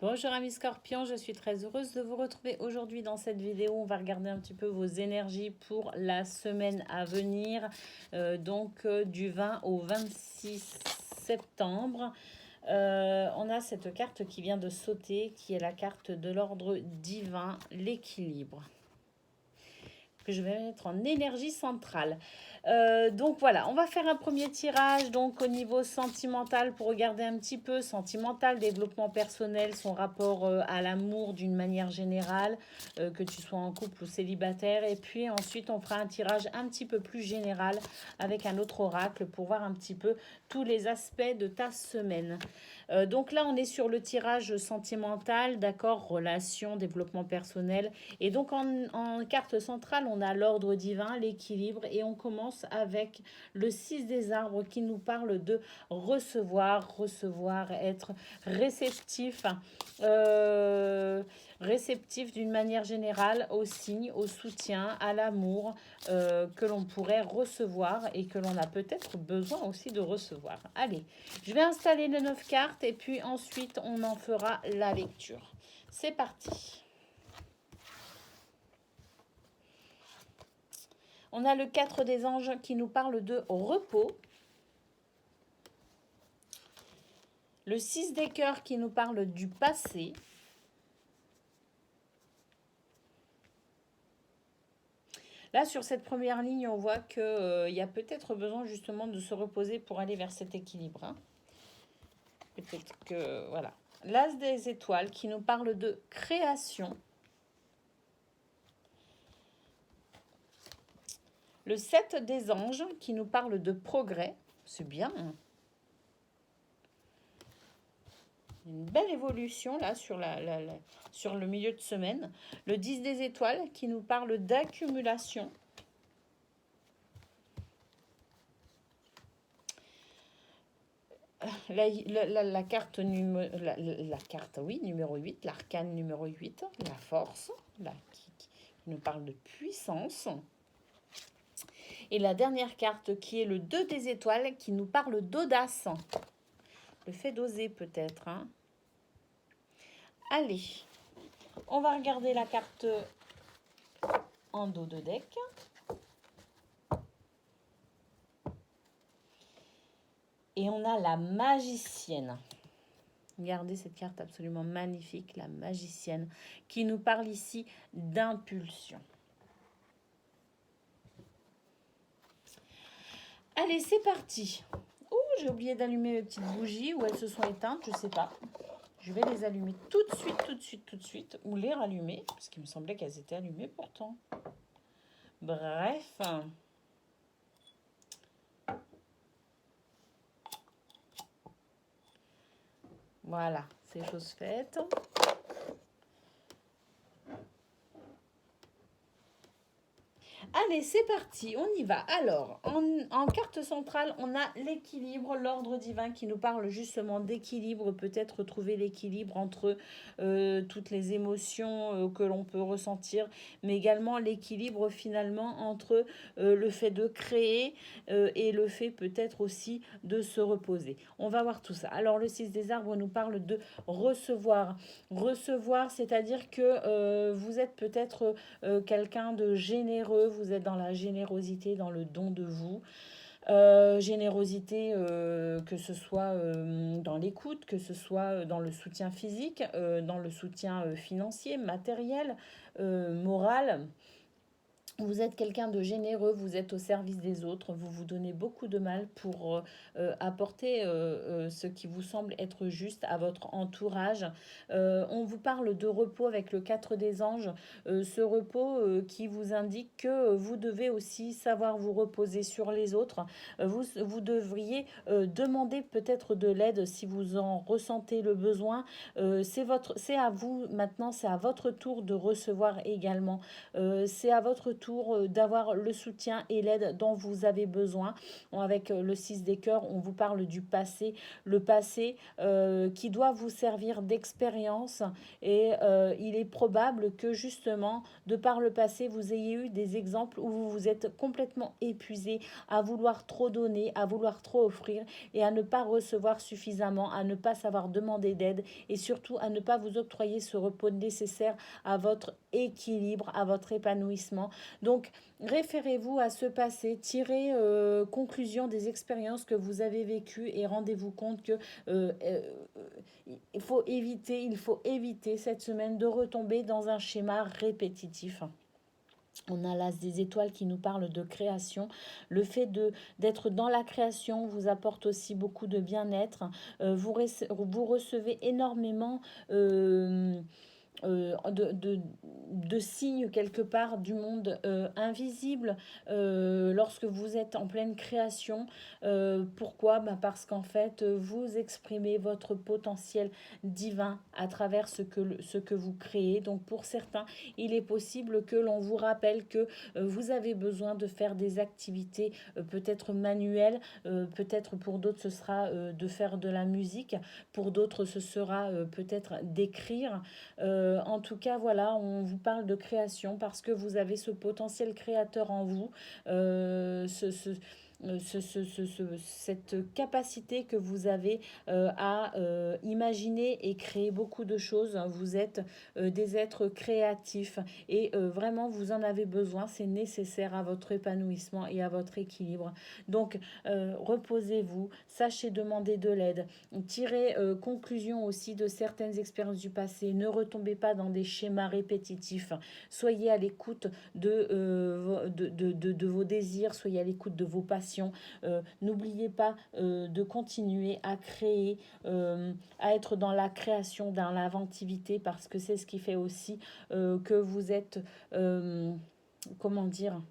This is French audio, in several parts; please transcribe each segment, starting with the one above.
Bonjour amis scorpions, je suis très heureuse de vous retrouver aujourd'hui dans cette vidéo. On va regarder un petit peu vos énergies pour la semaine à venir, du 20 au 26 septembre. On a cette carte qui vient de sauter, qui est la carte de l'ordre divin, l'équilibre, que je vais mettre en énergie centrale. Donc voilà, on va faire un premier tirage donc au niveau sentimental pour regarder un petit peu sentimental, développement personnel, son rapport à l'amour d'une manière générale, que tu sois en couple ou célibataire. Et puis ensuite, on fera un tirage un petit peu plus général avec un autre oracle pour voir un petit peu tous les aspects de ta semaine. Donc là, on est sur le tirage sentimental, d'accord, relation, développement personnel. Et donc en carte centrale, on a l'ordre divin, l'équilibre, et on commence avec le 6 des arbres qui nous parle de recevoir, être réceptif, réceptif d'une manière générale aux signes, au soutien, à l'amour que l'on pourrait recevoir et que l'on a peut-être besoin aussi de recevoir. Allez, je vais installer les 9 cartes et puis ensuite on en fera la lecture. C'est parti. On a le 4 des anges qui nous parle de repos. Le 6 des cœurs qui nous parle du passé. Là, sur cette première ligne, on voit qu'il y a peut-être besoin justement de se reposer pour aller vers cet équilibre. Hein. Peut-être que, voilà. L'as des étoiles qui nous parle de création. Le 7 des anges qui nous parle de progrès. C'est bien. Hein. Une belle évolution là sur, sur le milieu de semaine. Le 10 des étoiles qui nous parle d'accumulation. La carte, numéro 8, l'arcane numéro 8, la force, qui nous parle de puissance. Et la dernière carte qui est le 2 des étoiles qui nous parle d'audace. Le fait d'oser peut-être. Hein. Allez, on va regarder la carte en dos de deck. Et on a la magicienne. Regardez cette carte absolument magnifique, la magicienne, qui nous parle ici d'impulsion. Allez, c'est parti. Ouh, j'ai oublié d'allumer mes petites bougies, ou elles se sont éteintes, je ne sais pas. Je vais les allumer tout de suite, ou les rallumer, parce qu'il me semblait qu'elles étaient allumées pourtant. Bref. Voilà, c'est chose faite. Allez, c'est parti, on y va. Alors, en carte centrale, on a l'équilibre, l'ordre divin qui nous parle justement d'équilibre, peut-être trouver l'équilibre entre toutes les émotions que l'on peut ressentir, mais également l'équilibre finalement entre le fait de créer et le fait peut-être aussi de se reposer. On va voir tout ça. Alors, le 6 des arbres nous parle de recevoir. Recevoir, c'est-à-dire que vous êtes peut-être quelqu'un de généreux, vous êtes dans la générosité, dans le don de vous. Générosité, que ce soit dans l'écoute, que ce soit dans le soutien physique, dans le soutien financier, matériel, moral. Vous êtes quelqu'un de généreux, vous êtes au service des autres, vous vous donnez beaucoup de mal pour apporter ce qui vous semble être juste à votre entourage. On vous parle de repos avec le 4 des anges, ce repos qui vous indique que vous devez aussi savoir vous reposer sur les autres. Vous devriez demander peut-être de l'aide si vous en ressentez le besoin. C'est à vous maintenant, c'est à votre tour de recevoir également. C'est à votre votre tour d'avoir le soutien et l'aide dont vous avez besoin. Avec le 6 des cœurs, on vous parle du passé, le passé qui doit vous servir d'expérience et il est probable que justement, de par le passé, vous ayez eu des exemples où vous vous êtes complètement épuisé à vouloir trop donner, à vouloir trop offrir et à ne pas recevoir suffisamment, à ne pas savoir demander d'aide et surtout à ne pas vous octroyer ce repos nécessaire à votre équilibre, à votre épanouissement. Donc, référez-vous à ce passé, tirez conclusion des expériences que vous avez vécues et rendez-vous compte que euh, euh, il faut éviter cette semaine de retomber dans un schéma répétitif. On a l'as des étoiles qui nous parle de création. Le fait d'être dans la création vous apporte aussi beaucoup de bien-être. Vous recevez énormément de signes quelque part du monde invisible lorsque vous êtes en pleine création. Pourquoi? Parce qu'en fait, vous exprimez votre potentiel divin à travers ce que vous créez. Donc pour certains, il est possible que l'on vous rappelle que vous avez besoin de faire des activités peut-être manuelles, peut-être pour d'autres ce sera de faire de la musique, pour d'autres ce sera peut-être d'écrire. En tout cas, voilà, on vous parle de création parce que vous avez ce potentiel créateur en vous, euh, ce, ce, cette capacité que vous avez à imaginer et créer beaucoup de choses. Vous êtes des êtres créatifs et vraiment vous en avez besoin, c'est nécessaire à votre épanouissement et à votre équilibre. Donc reposez-vous, sachez demander de l'aide, tirez conclusion aussi de certaines expériences du passé, ne retombez pas dans des schémas répétitifs, soyez à l'écoute de vos désirs, soyez à l'écoute de vos passions. N'oubliez pas de continuer à créer, à être dans la création, dans l'inventivité, parce que c'est ce qui fait aussi que vous êtes, comment dire,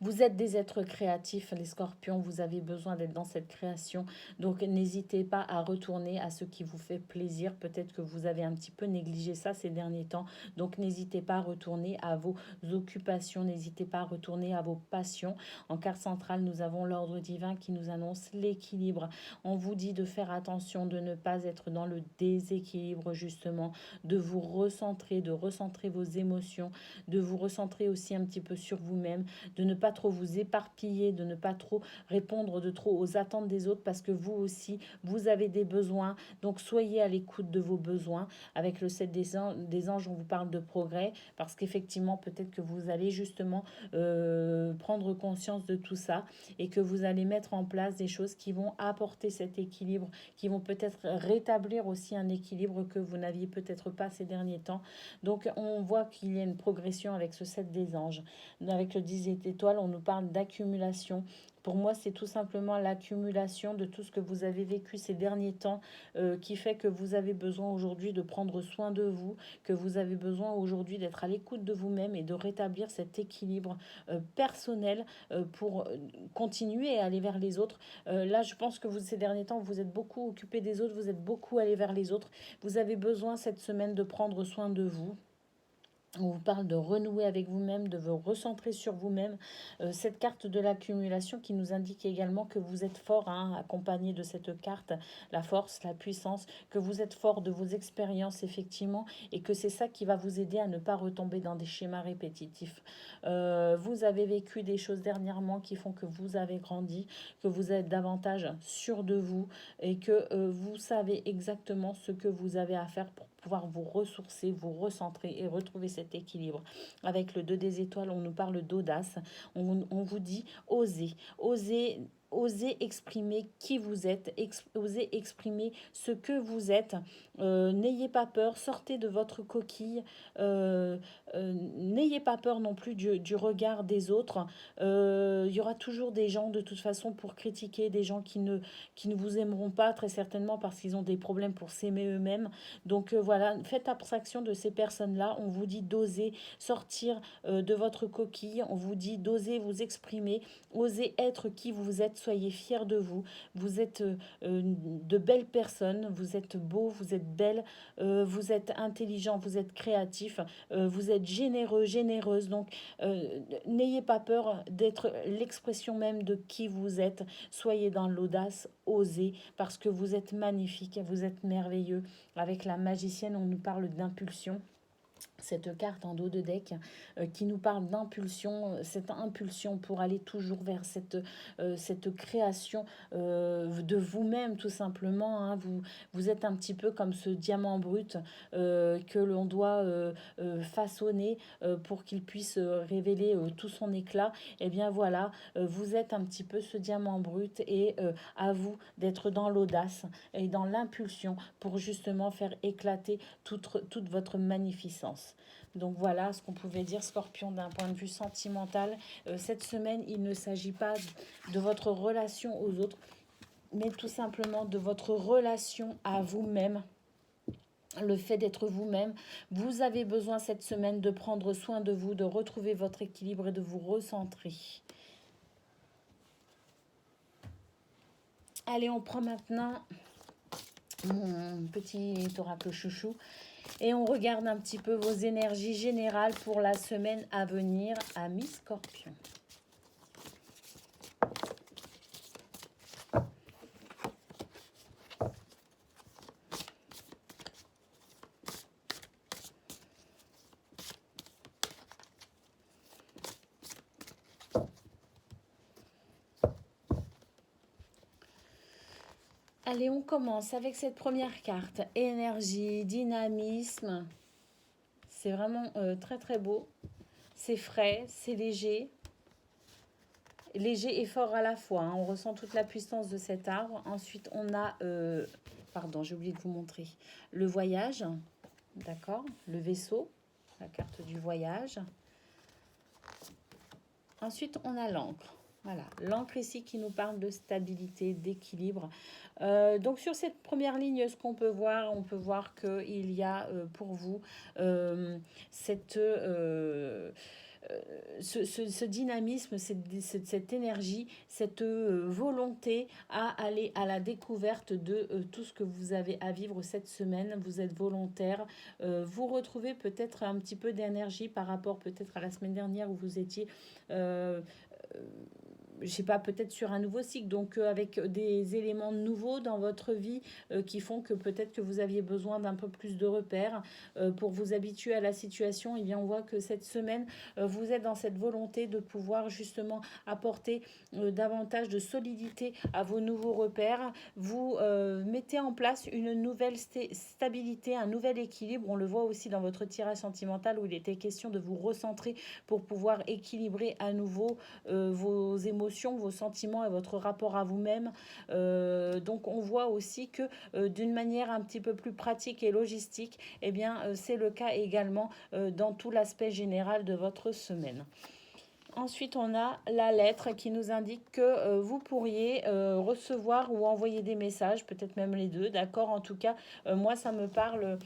vous êtes des êtres créatifs, les scorpions, vous avez besoin d'être dans cette création. Donc n'hésitez pas à retourner à ce qui vous fait plaisir. Peut-être que vous avez un petit peu négligé ça ces derniers temps. Donc n'hésitez pas à retourner à vos occupations, n'hésitez pas à retourner à vos passions. En carte centrale, nous avons l'ordre divin qui nous annonce l'équilibre. On vous dit de faire attention, de ne pas être dans le déséquilibre justement, de vous recentrer, de recentrer vos émotions, de vous recentrer aussi un petit peu sur vous-même, de ne pas trop vous éparpiller, de ne pas trop répondre de trop aux attentes des autres parce que vous aussi, vous avez des besoins. Donc soyez à l'écoute de vos besoins. Avec le 7 des anges, on vous parle de progrès parce qu'effectivement, peut-être que vous allez justement prendre conscience de tout ça et que vous allez mettre en place des choses qui vont apporter cet équilibre, qui vont peut-être rétablir aussi un équilibre que vous n'aviez peut-être pas ces derniers temps. Donc on voit qu'il y a une progression avec ce 7 des anges. Avec le 10 étoiles, on nous parle d'accumulation. Pour moi, c'est tout simplement l'accumulation de tout ce que vous avez vécu ces derniers temps qui fait que vous avez besoin aujourd'hui de prendre soin de vous, que vous avez besoin aujourd'hui d'être à l'écoute de vous-même et de rétablir cet équilibre personnel pour continuer à aller vers les autres. Là, je pense que vous, ces derniers temps, vous êtes beaucoup occupé des autres, vous êtes beaucoup allé vers les autres. Vous avez besoin cette semaine de prendre soin de vous. On vous parle de renouer avec vous-même, de vous recentrer sur vous-même. Cette carte de l'accumulation qui nous indique également que vous êtes fort, hein, accompagné de cette carte, la force, la puissance, que vous êtes fort de vos expériences, effectivement, et que c'est ça qui va vous aider à ne pas retomber dans des schémas répétitifs. Vous avez vécu des choses dernièrement qui font que vous avez grandi, que vous êtes davantage sûr de vous et que vous savez exactement ce que vous avez à faire pour pouvoir vous ressourcer, vous recentrer et retrouver cet équilibre. Avec le 2 des étoiles, on nous parle d'audace. On vous dit osez, osez. Osez exprimer qui vous êtes, osez exprimer ce que vous êtes. N'ayez pas peur, sortez de votre coquille. N'ayez pas peur non plus du regard des autres. Il y aura toujours des gens de toute façon pour critiquer, des gens qui ne vous aimeront pas très certainement parce qu'ils ont des problèmes pour s'aimer eux-mêmes. Donc voilà, faites abstraction de ces personnes-là. On vous dit d'oser sortir de votre coquille. On vous dit d'oser vous exprimer, oser être qui vous êtes. soyez fiers de vous. Vous êtes de belles personnes, vous êtes beaux, vous êtes belles, vous êtes intelligents, vous êtes créatifs, vous êtes généreux, généreuses. Donc, n'ayez pas peur d'être l'expression même de qui vous êtes. Soyez dans l'audace, osez, parce que vous êtes magnifique, vous êtes merveilleux. Avec la magicienne, on nous parle d'impulsion. Cette carte en dos de deck qui nous parle d'impulsion, cette impulsion pour aller toujours vers cette création de vous-même tout simplement. Hein. Vous êtes un petit peu comme ce diamant brut que l'on doit façonner pour qu'il puisse révéler tout son éclat. Et bien voilà, vous êtes un petit peu ce diamant brut et à vous d'être dans l'audace et dans l'impulsion pour justement faire éclater toute votre magnificence. Donc voilà ce qu'on pouvait dire, Scorpion, d'un point de vue sentimental. Cette semaine, il ne s'agit pas de votre relation aux autres, mais tout simplement de votre relation à vous-même. Le fait d'être vous-même. Vous avez besoin cette semaine de prendre soin de vous, de retrouver votre équilibre et de vous recentrer. Allez, on prend maintenant mon petit oracle chouchou. Et on regarde un petit peu vos énergies générales pour la semaine à venir, amis Scorpion. Allez, on commence avec cette première carte. Énergie, dynamisme. C'est vraiment très très beau. C'est frais, c'est léger. Léger et fort à la fois. Hein. On ressent toute la puissance de cet arbre. Ensuite, on a... pardon, j'ai oublié de vous montrer. Le voyage. D'accord. Le vaisseau. La carte du voyage. Ensuite, on a l'encre. Voilà, l'encre ici qui nous parle de stabilité, d'équilibre. Donc sur cette première ligne, ce qu'on peut voir, on peut voir qu'il y a pour vous ce dynamisme, cette énergie, cette volonté à aller à la découverte de tout ce que vous avez à vivre cette semaine. Vous êtes volontaire, vous retrouvez peut-être un petit peu d'énergie par rapport peut-être à la semaine dernière où vous étiez... je sais pas, peut-être sur un nouveau cycle, donc avec des éléments nouveaux dans votre vie qui font que peut-être que vous aviez besoin d'un peu plus de repères pour vous habituer à la situation. Et bien on voit que cette semaine, vous êtes dans cette volonté de pouvoir justement apporter davantage de solidité à vos nouveaux repères. Vous mettez en place une nouvelle stabilité, un nouvel équilibre. On le voit aussi dans votre tirage sentimental où il était question de vous recentrer pour pouvoir équilibrer à nouveau vos émotions, vos sentiments et votre rapport à vous-même. Donc on voit aussi que d'une manière un petit peu plus pratique et logistique, eh bien c'est le cas également dans tout l'aspect général de votre semaine. Ensuite, on a la lettre qui nous indique que vous pourriez recevoir ou envoyer des messages, peut-être même les deux, d'accord. En tout cas, moi, ça me parle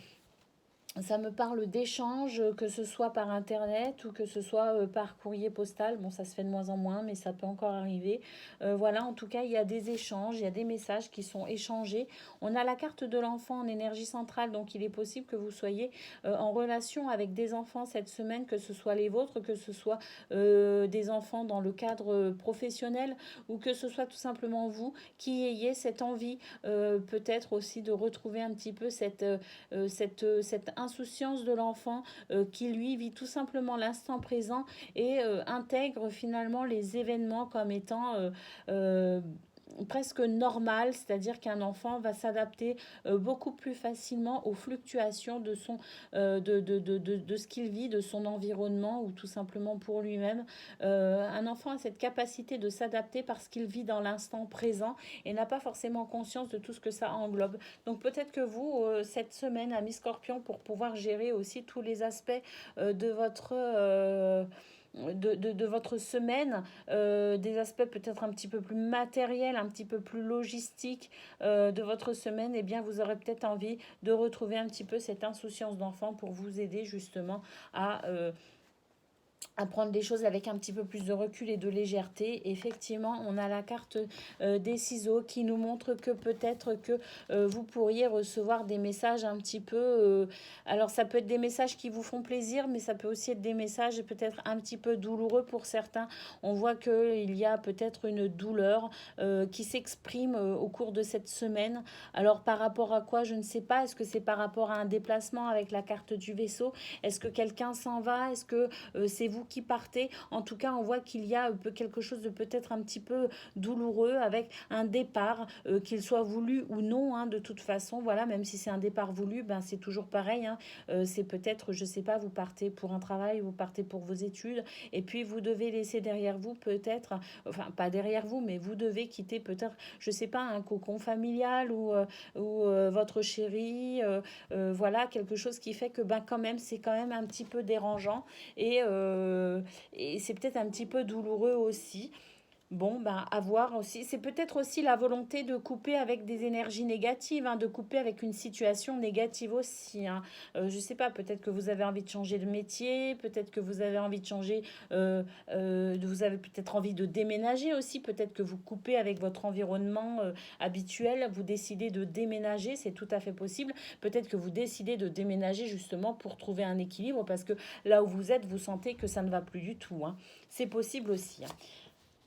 d'échanges, que ce soit par internet ou que ce soit par courrier postal. Bon, ça se fait de moins en moins, mais ça peut encore arriver. Voilà, en tout cas, il y a des échanges, il y a des messages qui sont échangés. On a la carte de l'enfant en énergie centrale, donc il est possible que vous soyez en relation avec des enfants cette semaine, que ce soit les vôtres, que ce soit des enfants dans le cadre professionnel ou que ce soit tout simplement vous qui ayez cette envie peut-être aussi de retrouver un petit peu cette insouciance de l'enfant qui lui vit tout simplement l'instant présent et intègre finalement les événements comme étant presque normal, c'est-à-dire qu'un enfant va s'adapter beaucoup plus facilement aux fluctuations de ce qu'il vit, de son environnement ou tout simplement pour lui-même. Un enfant a cette capacité de s'adapter parce qu'il vit dans l'instant présent et n'a pas forcément conscience de tout ce que ça englobe. Donc peut-être que vous, cette semaine, amis Scorpion, pour pouvoir gérer aussi tous les aspects de votre... de votre semaine, des aspects peut-être un petit peu plus matériels, un petit peu plus logistiques de votre semaine, eh bien vous aurez peut-être envie de retrouver un petit peu cette insouciance d'enfant pour vous aider justement à à prendre les choses avec un petit peu plus de recul et de légèreté. Effectivement, on a la carte des ciseaux qui nous montre que peut-être que vous pourriez recevoir des messages un petit peu... alors, ça peut être des messages qui vous font plaisir, mais ça peut aussi être des messages peut-être un petit peu douloureux pour certains. On voit qu'il y a peut-être une douleur qui s'exprime au cours de cette semaine. Alors, par rapport à quoi, je ne sais pas. Est-ce que c'est par rapport à un déplacement avec la carte du vaisseau? Est-ce que quelqu'un s'en va? Est-ce que c'est vous qui partez? En tout cas, on voit qu'il y a quelque chose de peut-être un petit peu douloureux avec un départ, qu'il soit voulu ou non, hein, de toute façon. Voilà, même si c'est un départ voulu, ben, c'est toujours pareil, hein. C'est peut-être, je sais pas, vous partez pour un travail, vous partez pour vos études, et puis vous devez laisser derrière vous peut-être, enfin pas derrière vous, mais vous devez quitter peut-être, je sais pas, un cocon familial ou votre chéri, voilà, quelque chose qui fait que ben quand même, c'est quand même un petit peu dérangeant et c'est peut-être un petit peu douloureux aussi. Bon, ben, à voir aussi. C'est peut-être aussi la volonté de couper avec des énergies négatives, hein, de couper avec une situation négative aussi, hein. Je sais pas, peut-être que vous avez envie de changer de métier, peut-être que vous avez envie de changer, vous avez peut-être envie de déménager aussi, peut-être que vous coupez avec votre environnement habituel, vous décidez de déménager, c'est tout à fait possible. Peut-être que vous décidez de déménager justement pour trouver un équilibre, parce que là où vous êtes, vous sentez que ça ne va plus du tout, hein. C'est possible aussi, hein.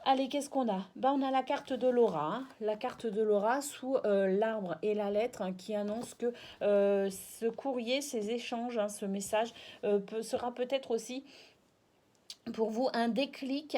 Allez, qu'est-ce qu'on a? Ben, on a la carte de Laura, hein. La carte de Laura sous l'arbre et la lettre, hein, qui annonce que ce courrier, ces échanges, hein, ce message sera peut-être aussi pour vous un déclic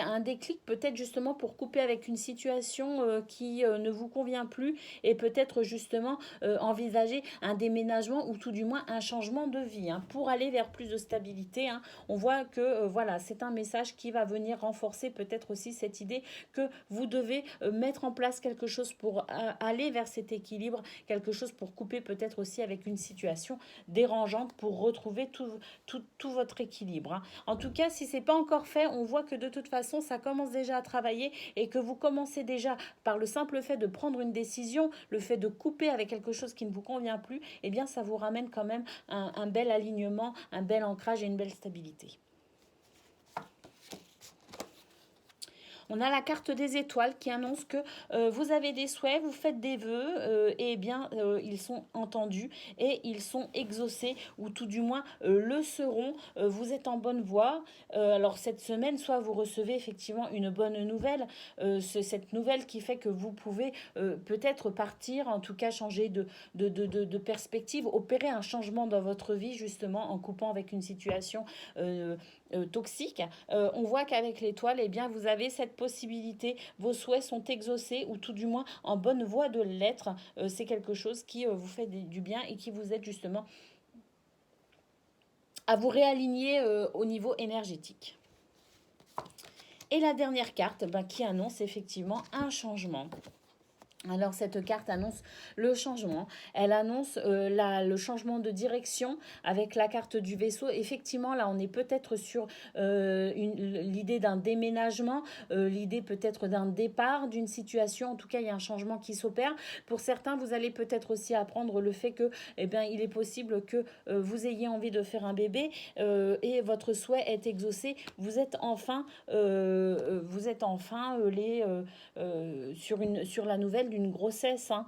peut-être justement pour couper avec une situation qui ne vous convient plus, et peut-être justement envisager un déménagement ou tout du moins un changement de vie, hein, pour aller vers plus de stabilité, hein. On voit que voilà, c'est un message qui va venir renforcer peut-être aussi cette idée que vous devez mettre en place quelque chose pour aller vers cet équilibre, quelque chose pour couper peut-être aussi avec une situation dérangeante pour retrouver tout votre équilibre, hein. En tout cas, si c'est pas encore fait, on voit que de toute façon, ça commence déjà à travailler, et que vous commencez déjà par le simple fait de prendre une décision, le fait de couper avec quelque chose qui ne vous convient plus, eh bien, ça vous ramène quand même un bel alignement, un bel ancrage et une belle stabilité. On a la carte des étoiles qui annonce que vous avez des souhaits, vous faites des vœux, et bien ils sont entendus et ils sont exaucés, ou tout du moins le seront. Vous êtes en bonne voie. Alors cette semaine, soit vous recevez effectivement une bonne nouvelle, c'est cette nouvelle qui fait que vous pouvez peut-être partir, en tout cas changer de perspective, opérer un changement dans votre vie justement en coupant avec une situation toxique. On voit qu'avec l'étoile, eh bien, vous avez cette possibilité, vos souhaits sont exaucés, ou tout du moins en bonne voie de l'être. C'est quelque chose qui vous fait du bien et qui vous aide justement à vous réaligner au niveau énergétique. Et la dernière carte, ben, qui annonce effectivement un changement. Alors cette carte annonce le changement, elle annonce le changement de direction avec la carte du vaisseau. Effectivement, là on est peut-être sur l'idée d'un déménagement, l'idée peut-être d'un départ d'une situation. En tout cas, il y a un changement qui s'opère. Pour certains, vous allez peut-être aussi apprendre le fait que eh bien, il est possible que vous ayez envie de faire un bébé et votre souhait est exaucé. Vous êtes enfin, sur la nouvelle d'une grossesse, hein.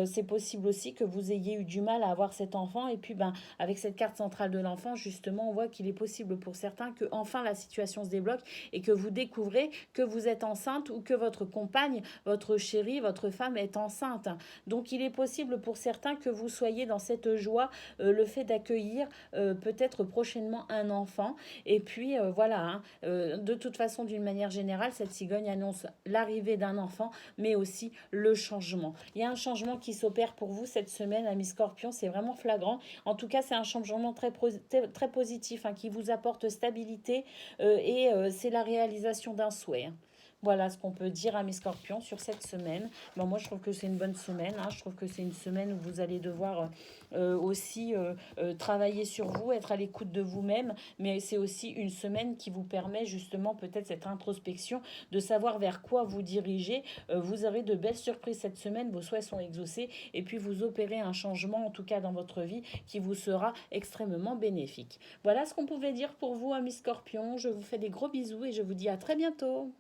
C'est possible aussi que vous ayez eu du mal à avoir cet enfant, et puis ben, avec cette carte centrale de l'enfant, justement, on voit qu'il est possible pour certains que enfin la situation se débloque et que vous découvrez que vous êtes enceinte, ou que votre compagne, votre chérie, votre femme est enceinte. Donc il est possible pour certains que vous soyez dans cette joie, le fait d'accueillir peut-être prochainement un enfant. Et puis voilà, hein, de toute façon, d'une manière générale, cette cigogne annonce l'arrivée d'un enfant, mais aussi le changement. Il y a un changement qui s'opère pour vous cette semaine, amis Scorpion, c'est vraiment flagrant. En tout cas, c'est un changement très positif, hein, qui vous apporte stabilité, et c'est la réalisation d'un souhait, hein. Voilà ce qu'on peut dire à mes scorpions sur cette semaine. Bon, moi, je trouve que c'est une bonne semaine. Hein. Je trouve que c'est une semaine où vous allez devoir aussi travailler sur vous, être à l'écoute de vous-même. Mais c'est aussi une semaine qui vous permet justement peut-être cette introspection, de savoir vers quoi vous dirigez. Vous aurez de belles surprises cette semaine. Vos souhaits sont exaucés. Et puis, vous opérez un changement, en tout cas dans votre vie, qui vous sera extrêmement bénéfique. Voilà ce qu'on pouvait dire pour vous, amis scorpions. Je vous fais des gros bisous et je vous dis à très bientôt.